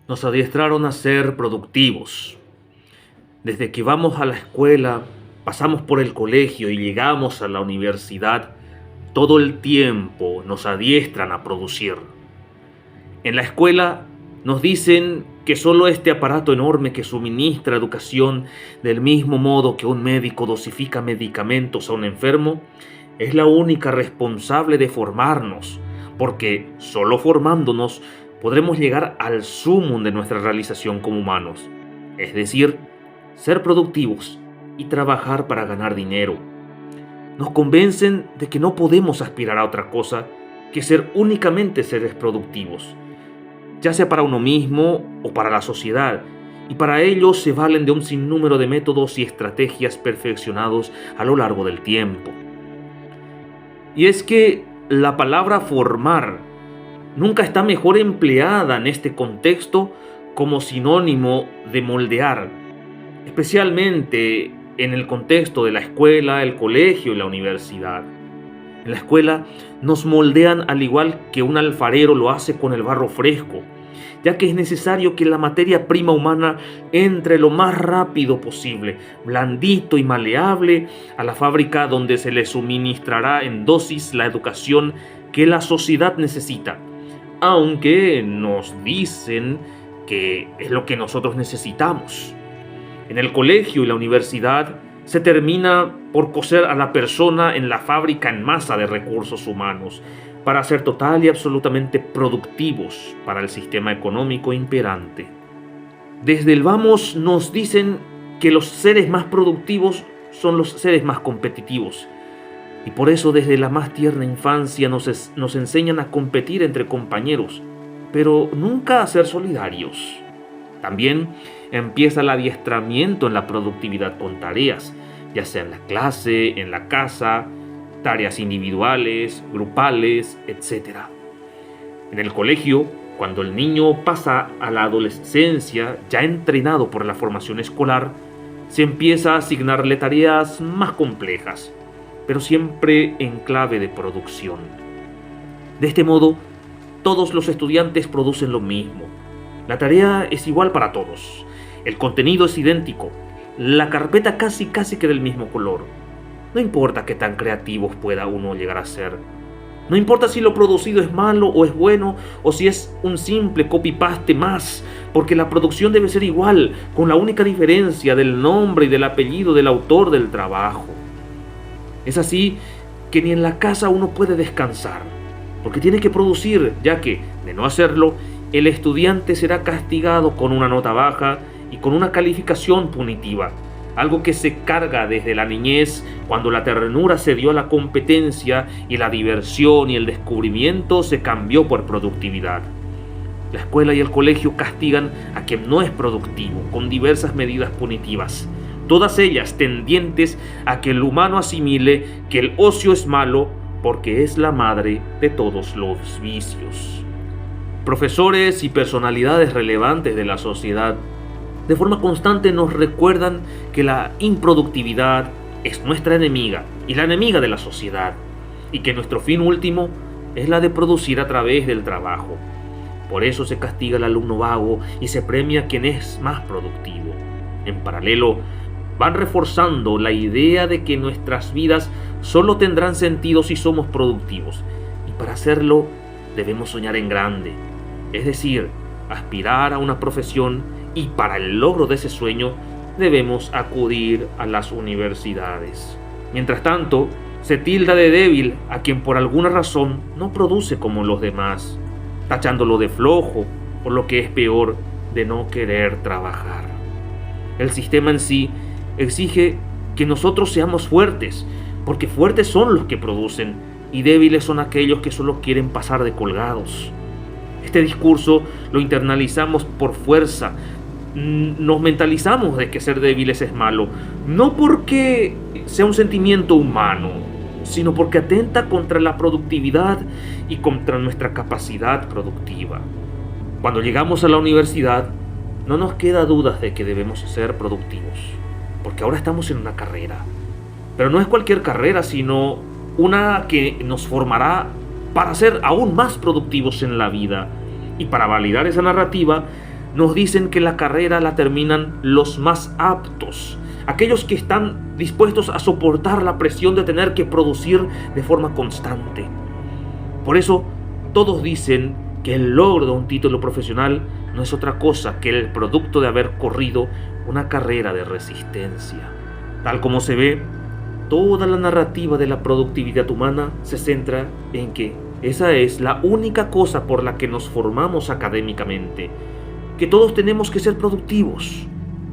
Nos adiestraron a ser productivos. Desde que vamos a la escuela, pasamos por el colegio y llegamos a la universidad, todo el tiempo nos adiestran a producir. En la escuela nos dicen que solo este aparato enorme que suministra educación, del mismo modo que un médico dosifica medicamentos a un enfermo, es la única responsable de formarnos, porque solo formándonos podremos llegar al sumum de nuestra realización como humanos, es decir, ser productivos y trabajar para ganar dinero. Nos convencen de que no podemos aspirar a otra cosa que ser únicamente seres productivos, ya sea para uno mismo o para la sociedad, y para ello se valen de un sinnúmero de métodos y estrategias perfeccionados a lo largo del tiempo. Y es que la palabra formar nunca está mejor empleada en este contexto como sinónimo de moldear, especialmente en el contexto de la escuela, el colegio y la universidad. En la escuela nos moldean al igual que un alfarero lo hace con el barro fresco, ya que es necesario que la materia prima humana entre lo más rápido posible, blandito y maleable, a la fábrica donde se le suministrará en dosis la educación que la sociedad necesita, aunque nos dicen que es lo que nosotros necesitamos. En el colegio y la universidad se termina por coser a la persona en la fábrica en masa de recursos humanos, para ser total y absolutamente productivos para el sistema económico imperante. Desde el vamos nos dicen que los seres más productivos son los seres más competitivos, y por eso desde la más tierna infancia nos enseñan a competir entre compañeros, pero nunca a ser solidarios. También empieza el adiestramiento en la productividad con tareas, ya sea en la clase, en la casa, tareas individuales, grupales, etc. En el colegio, cuando el niño pasa a la adolescencia, ya entrenado por la formación escolar, se empieza a asignarle tareas más complejas, pero siempre en clave de producción. De este modo, todos los estudiantes producen lo mismo. La tarea es igual para todos. El contenido es idéntico. La carpeta casi que del mismo color. No importa qué tan creativos pueda uno llegar a ser. No importa si lo producido es malo o es bueno, o si es un simple copy-paste más, porque la producción debe ser igual, con la única diferencia del nombre y del apellido del autor del trabajo. Es así que ni en la casa uno puede descansar, porque tiene que producir, ya que, de no hacerlo, el estudiante será castigado con una nota baja y con una calificación punitiva, algo que se carga desde la niñez, cuando la ternura se dio a la competencia y la diversión y el descubrimiento se cambió por productividad. La escuela y el colegio castigan a quien no es productivo con diversas medidas punitivas, todas ellas tendientes a que el humano asimile que el ocio es malo porque es la madre de todos los vicios. Profesores y personalidades relevantes de la sociedad de forma constante nos recuerdan que la improductividad es nuestra enemiga y la enemiga de la sociedad, y que nuestro fin último es la de producir a través del trabajo. Por eso se castiga al alumno vago y se premia a quien es más productivo. En paralelo, van reforzando la idea de que nuestras vidas solo tendrán sentido si somos productivos, y para hacerlo debemos soñar en grande, es decir, aspirar a una profesión, y para el logro de ese sueño debemos acudir a las universidades. Mientras tanto, se tilda de débil a quien por alguna razón no produce como los demás, tachándolo de flojo o lo que es peor, de no querer trabajar. El sistema en sí exige que nosotros seamos fuertes, porque fuertes son los que producen y débiles son aquellos que solo quieren pasar de colgados. Este discurso lo internalizamos por fuerza. Nos mentalizamos de que ser débiles es malo, no porque sea un sentimiento humano, sino porque atenta contra la productividad y contra nuestra capacidad productiva. Cuando llegamos a la universidad, no nos queda dudas de que debemos ser productivos, porque ahora estamos en una carrera. Pero no es cualquier carrera, sino una que nos formará para ser aún más productivos en la vida. Y para validar esa narrativa, Nos dicen que la carrera la terminan los más aptos, aquellos que están dispuestos a soportar la presión de tener que producir de forma constante. Por eso, todos dicen que el logro de un título profesional no es otra cosa que el producto de haber corrido una carrera de resistencia. Tal como se ve, toda la narrativa de la productividad humana se centra en que esa es la única cosa por la que nos formamos académicamente, que todos tenemos que ser productivos.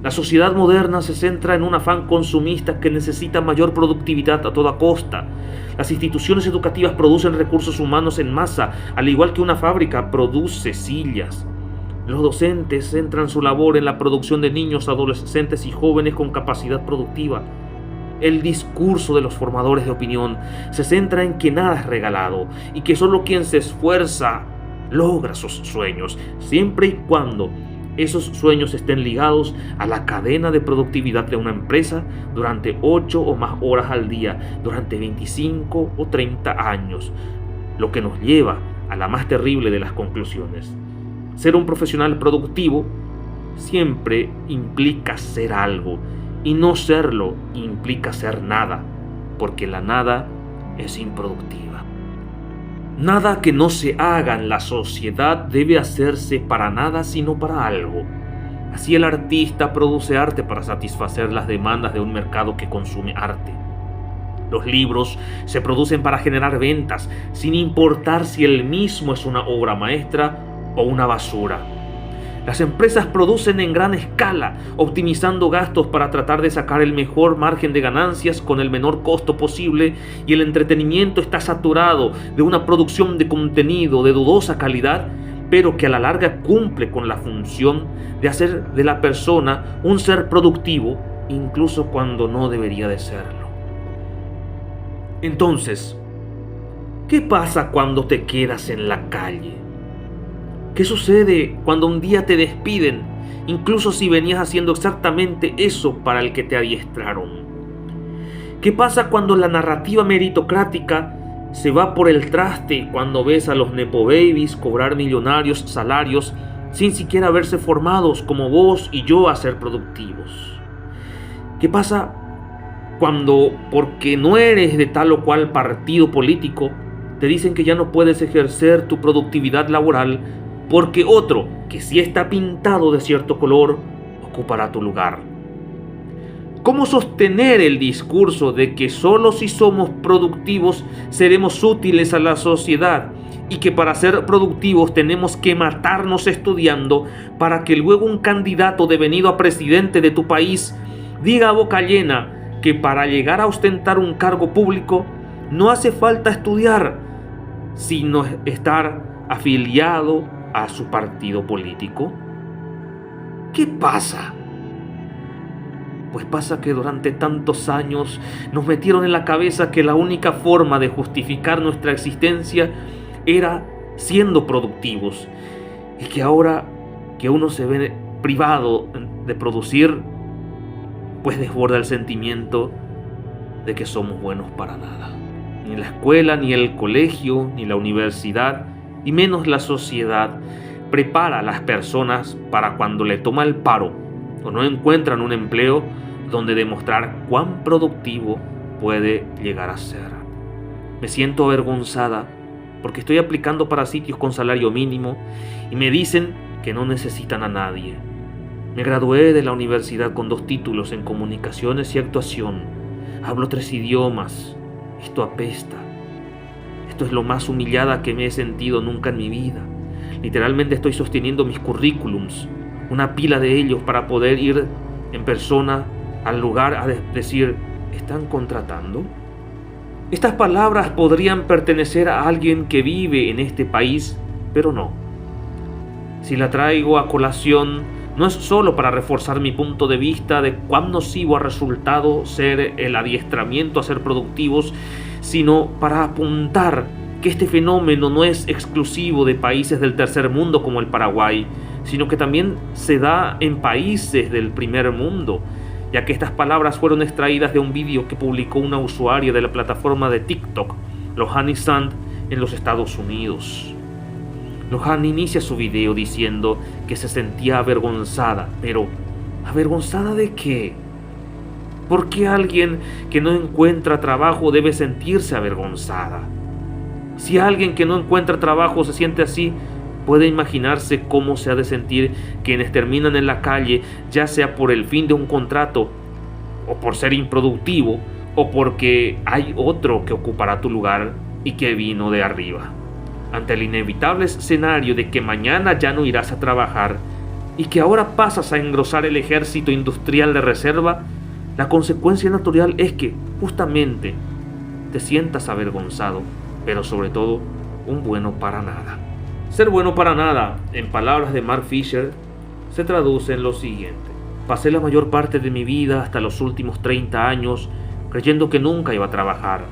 La sociedad moderna se centra en un afán consumista que necesita mayor productividad a toda costa. Las instituciones educativas producen recursos humanos en masa, al igual que una fábrica produce sillas. Los docentes centran su labor en la producción de niños, adolescentes y jóvenes con capacidad productiva. El discurso de los formadores de opinión se centra en que nada es regalado y que solo quien se esfuerza logra sus sueños, siempre y cuando esos sueños estén ligados a la cadena de productividad de una empresa durante 8 o más horas al día, durante 25 o 30 años, lo que nos lleva a la más terrible de las conclusiones. Ser un profesional productivo siempre implica ser algo, y no serlo implica ser nada, porque la nada es improductiva. Nada que no se haga en la sociedad debe hacerse para nada sino para algo. Así el artista produce arte para satisfacer las demandas de un mercado que consume arte. Los libros se producen para generar ventas, sin importar si el mismo es una obra maestra o una basura. Las empresas producen en gran escala, optimizando gastos para tratar de sacar el mejor margen de ganancias con el menor costo posible, y el entretenimiento está saturado de una producción de contenido de dudosa calidad, pero que a la larga cumple con la función de hacer de la persona un ser productivo, incluso cuando no debería de serlo. Entonces, ¿qué pasa cuando te quedas en la calle? ¿Qué sucede cuando un día te despiden, incluso si venías haciendo exactamente eso para el que te adiestraron? ¿Qué pasa cuando la narrativa meritocrática se va por el traste cuando ves a los nepo babies cobrar millonarios salarios sin siquiera verse formados como vos y yo a ser productivos? ¿Qué pasa cuando, porque no eres de tal o cual partido político, te dicen que ya no puedes ejercer tu productividad laboral porque otro, que sí está pintado de cierto color, ocupará tu lugar? ¿Cómo sostener el discurso de que solo si somos productivos seremos útiles a la sociedad y que para ser productivos tenemos que matarnos estudiando para que luego un candidato devenido a presidente de tu país diga a boca llena que para llegar a ostentar un cargo público no hace falta estudiar, sino estar afiliado a su partido político? ¿Qué pasa? Pues pasa que durante tantos años nos metieron en la cabeza que la única forma de justificar nuestra existencia era siendo productivos, y que ahora que uno se ve privado de producir, pues desborda el sentimiento de que somos buenos para nada. Ni la escuela, ni el colegio, ni la universidad, y menos la sociedad, prepara a las personas para cuando le toma el paro o no encuentran un empleo donde demostrar cuán productivo puede llegar a ser. Me siento avergonzada porque estoy aplicando para sitios con salario mínimo y me dicen que no necesitan a nadie. Me gradué de la universidad con 2 títulos en comunicaciones y actuación. Hablo 3 idiomas. Esto apesta. Esto es lo más humillada que me he sentido nunca en mi vida. Literalmente estoy sosteniendo mis currículums, una pila de ellos, para poder ir en persona al lugar a decir, ¿están contratando? Estas palabras podrían pertenecer a alguien que vive en este país, pero no. Si la traigo a colación, no es solo para reforzar mi punto de vista de cuán nocivo ha resultado ser el adiestramiento a ser productivos, sino para apuntar que este fenómeno no es exclusivo de países del tercer mundo como el Paraguay, sino que también se da en países del primer mundo, ya que estas palabras fueron extraídas de un vídeo que publicó una usuaria de la plataforma de TikTok, Lohani Sand, en los Estados Unidos. Lohan inicia su video diciendo que se sentía avergonzada, pero ¿avergonzada de qué? ¿Por qué alguien que no encuentra trabajo debe sentirse avergonzada? Si alguien que no encuentra trabajo se siente así, puede imaginarse cómo se ha de sentir quienes terminan en la calle, ya sea por el fin de un contrato, o por ser improductivo, o porque hay otro que ocupará tu lugar y que vino de arriba. Ante el inevitable escenario de que mañana ya no irás a trabajar y que ahora pasas a engrosar el ejército industrial de reserva, la consecuencia natural es que, justamente, te sientas avergonzado, pero sobre todo, un bueno para nada. Ser bueno para nada, en palabras de Mark Fisher, se traduce en lo siguiente. Pasé la mayor parte de mi vida, hasta los últimos 30 años, creyendo que nunca iba a trabajar.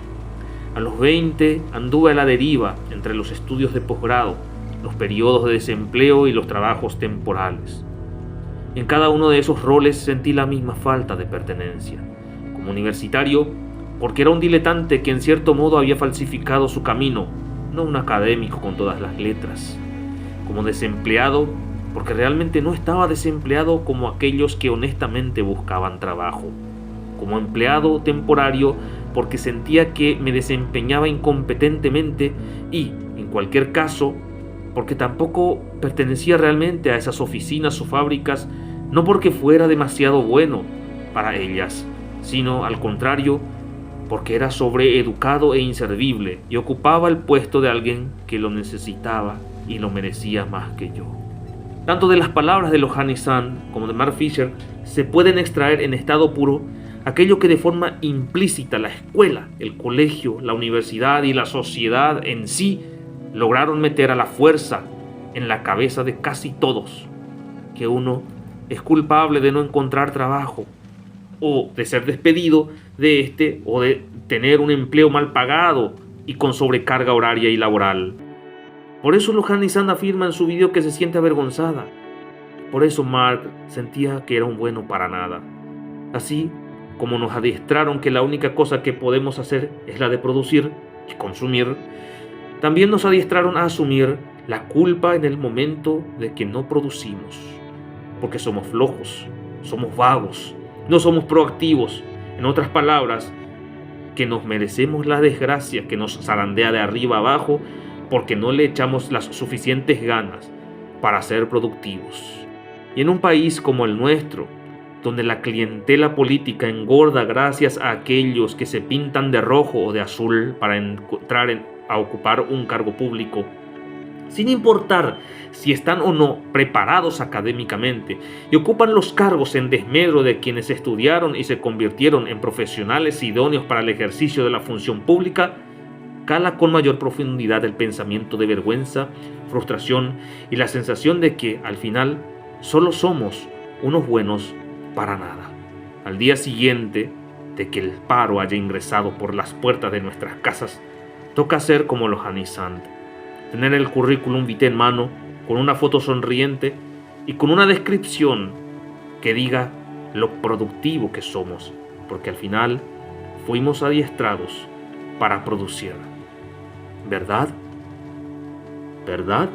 A los 20 anduve a la deriva entre los estudios de posgrado, los periodos de desempleo y los trabajos temporales. En cada uno de esos roles sentí la misma falta de pertenencia. Como universitario, porque era un diletante que en cierto modo había falsificado su camino, no un académico con todas las letras. Como desempleado, porque realmente no estaba desempleado como aquellos que honestamente buscaban trabajo. Como empleado temporario, porque sentía que me desempeñaba incompetentemente y, en cualquier caso, porque tampoco pertenecía realmente a esas oficinas o fábricas, no porque fuera demasiado bueno para ellas, sino al contrario, porque era sobreeducado e inservible y ocupaba el puesto de alguien que lo necesitaba y lo merecía más que yo. Tanto de las palabras de Lohan y Sand como de Mark Fisher se pueden extraer en estado puro aquello que de forma implícita la escuela, el colegio, la universidad y la sociedad en sí lograron meter a la fuerza en la cabeza de casi todos, que uno es culpable de no encontrar trabajo, o de ser despedido de este, o de tener un empleo mal pagado y con sobrecarga horaria y laboral. Por eso Lohan y Sand afirma en su video que se siente avergonzada. Por eso Mark sentía que era un bueno para nada. Así como nos adiestraron que la única cosa que podemos hacer es la de producir y consumir, también nos adiestraron a asumir la culpa en el momento de que no producimos, porque somos flojos, somos vagos, no somos proactivos. En otras palabras, que nos merecemos la desgracia que nos zarandea de arriba abajo porque no le echamos las suficientes ganas para ser productivos. Y en un país como el nuestro, donde la clientela política engorda gracias a aquellos que se pintan de rojo o de azul para entrar a ocupar un cargo público, sin importar si están o no preparados académicamente, y ocupan los cargos en desmedro de quienes estudiaron y se convirtieron en profesionales idóneos para el ejercicio de la función pública, cala con mayor profundidad el pensamiento de vergüenza, frustración y la sensación de que, al final, solo somos unos buenos para nada. Al día siguiente de que el paro haya ingresado por las puertas de nuestras casas, toca hacer como Lohan y Sand, tener el currículum vitae en mano, con una foto sonriente y con una descripción que diga lo productivo que somos, porque al final fuimos adiestrados para producir. ¿Verdad? ¿Verdad?